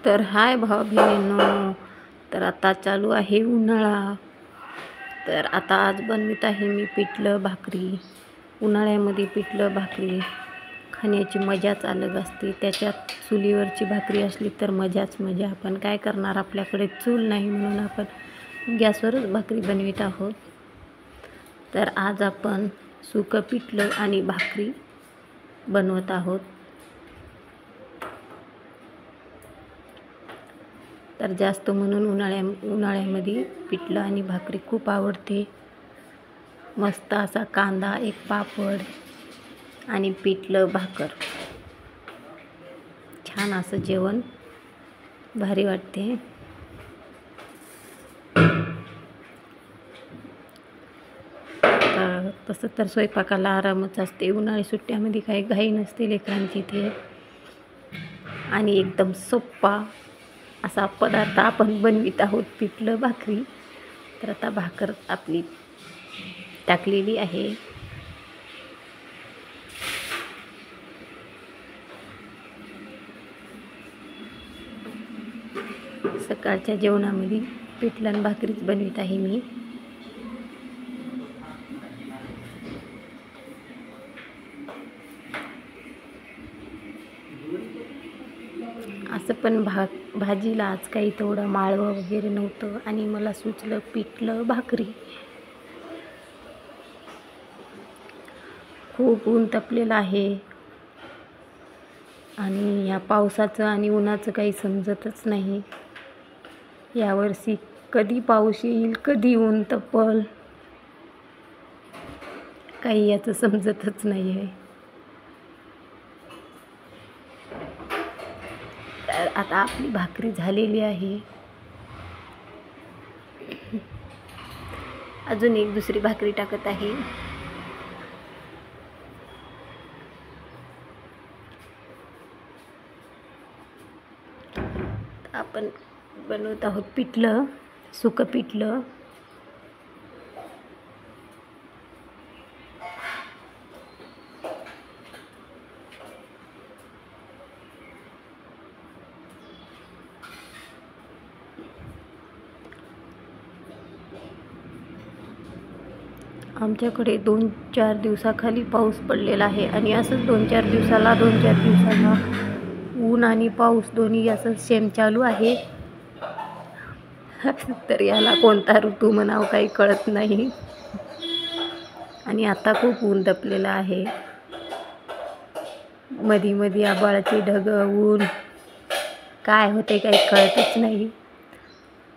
तर हाय भाऊ बहिणींनो, तर आता चालू आहे उन्हाळा. तर आता आज बनवित आहे मी पिठलं भाकरी. उन्हाळ्यामध्ये पिठलं भाकरी खाण्याची मजाच अलग असते. त्याच्यात चुलीवरची भाकरी असली तर मजाच मजा. आपण काय करणार, आपल्याकडे चूल नाही म्हणून आपण गॅसवरच भाकरी बनवित आहोत. तर आज आपण सुकं पिठलं आणि भाकरी बनवत आहोत. तर जास्त म्हणून उन्हाळ्यामध्ये पिठलं आणि भाकरी खूप आवडते. मस्त असा कांदा, एक पापड आणि पिठलं भाकर, छान असं जेवण भारी वाटते. तसं तर स्वयंपाकाला आरामच असते. उन्हाळी सुट्ट्यामध्ये काही घाई नसते लेकरांची इथे. आणि एकदम सोप्पा असा पदार्थ आपण बनवित आहोत, पिठलं भाकरी. तर आता भाकर आपली टाकलेली आहे. सकाळच्या जेवणामध्ये पिठलं आणि भाकरीच बनवित आहे मी. असं पण भाजीला आज काही तेवढं माळवं वगैरे नव्हतं आणि मला सुचलं पिठलं भाकरी. खूप ऊन तपलेलं आहे आणि ह्या पावसाचं आणि उन्हाचं काही समजतच नाही. यावर्षी कधी पाऊस येईल, कधी ऊन तपल, काही याचं समजतच नाही आहे. तर आता आपली भाकरी झालेली आहे. अजून एक दुसरी भाकरी टाकत आहे. आपण बनवत आहोत पिठलं, सुकं पिठलं. आमच्याकडे 2-4 दिवसाखाली पाऊस पडलेला आहे आणि असंच 2-4 दिवसाला ऊन आणि पाऊस दोन्ही असं सेम चालू आहे. तर याला कोणता ऋतू म्हणावं काही कळत नाही. आणि आता खूप ऊन तपलेलं आहे. मधी आभाळाचे ढग, ऊन, काय होते काही कळतच नाही.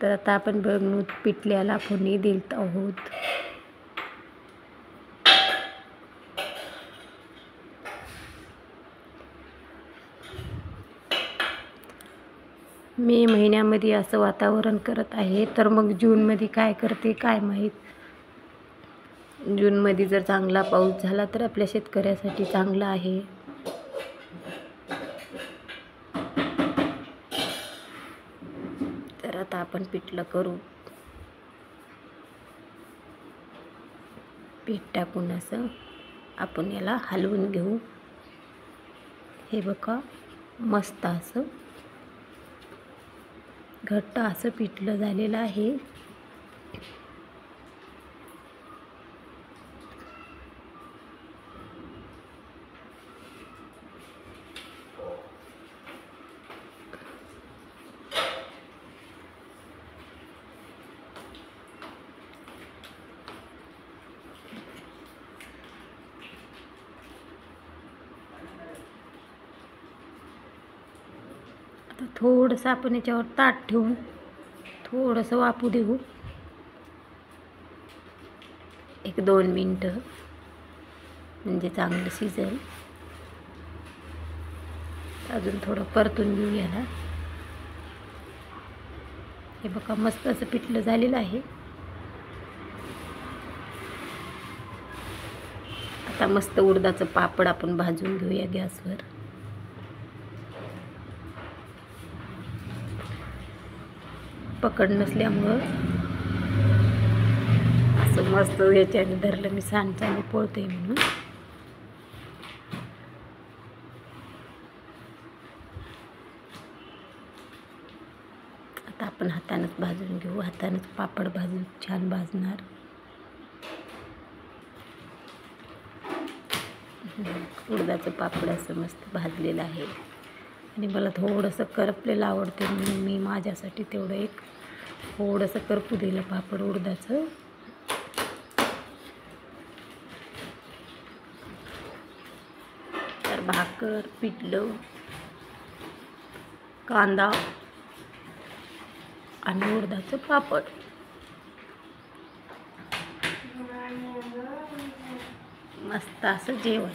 तर आता आपण बनवून पिठल्याला फोडणी देत आहोत. मे महिन्यामध्ये असं वातावरण करत आहे, तर मग जूनमध्ये काय करते काय माहीत. जूनमध्ये जर चांगला पाऊस झाला तर आपल्या शेतकऱ्यासाठी चांगला आहे. तर आता आपण पिठलं करू. पीठ टाकून असं आपण याला हलवून घेऊ. हे बघा, मस्त असं घट्ट असं पिठलं झालेलं आहे. आता थोडंसं आपण याच्यावर ताट ठेवून थोडंसं वाफू देऊ. 1-2 मिनटं, म्हणजे चांगलं शिजेल. अजून थोडं परतून घेऊ याला. हे बघा, मस्त असं पिठलं झालेलं आहे. आता मस्त उडदाचं पापड आपण भाजून घेऊया गॅसवर. पकड नसल्यामुळं असं मस्त ह्याच्याने धरलं मी, सांडच्याने पोळतोय म्हणून. आता आपण हातानंच भाजून घेऊ. हातानंच पापड भाजून छान भाजणार. उडदाचं पापड असं मस्त भाजलेलं आहे आणि मला थोडंसं करपलेलं आवडते म्हणून मी माझ्यासाठी तेवढं एक थोडंसं करपू दिलं पापड उडदाचं. तर भाकर, पिठलं, कांदा आणि उडदाचं पापड. मस्त असं जेवण.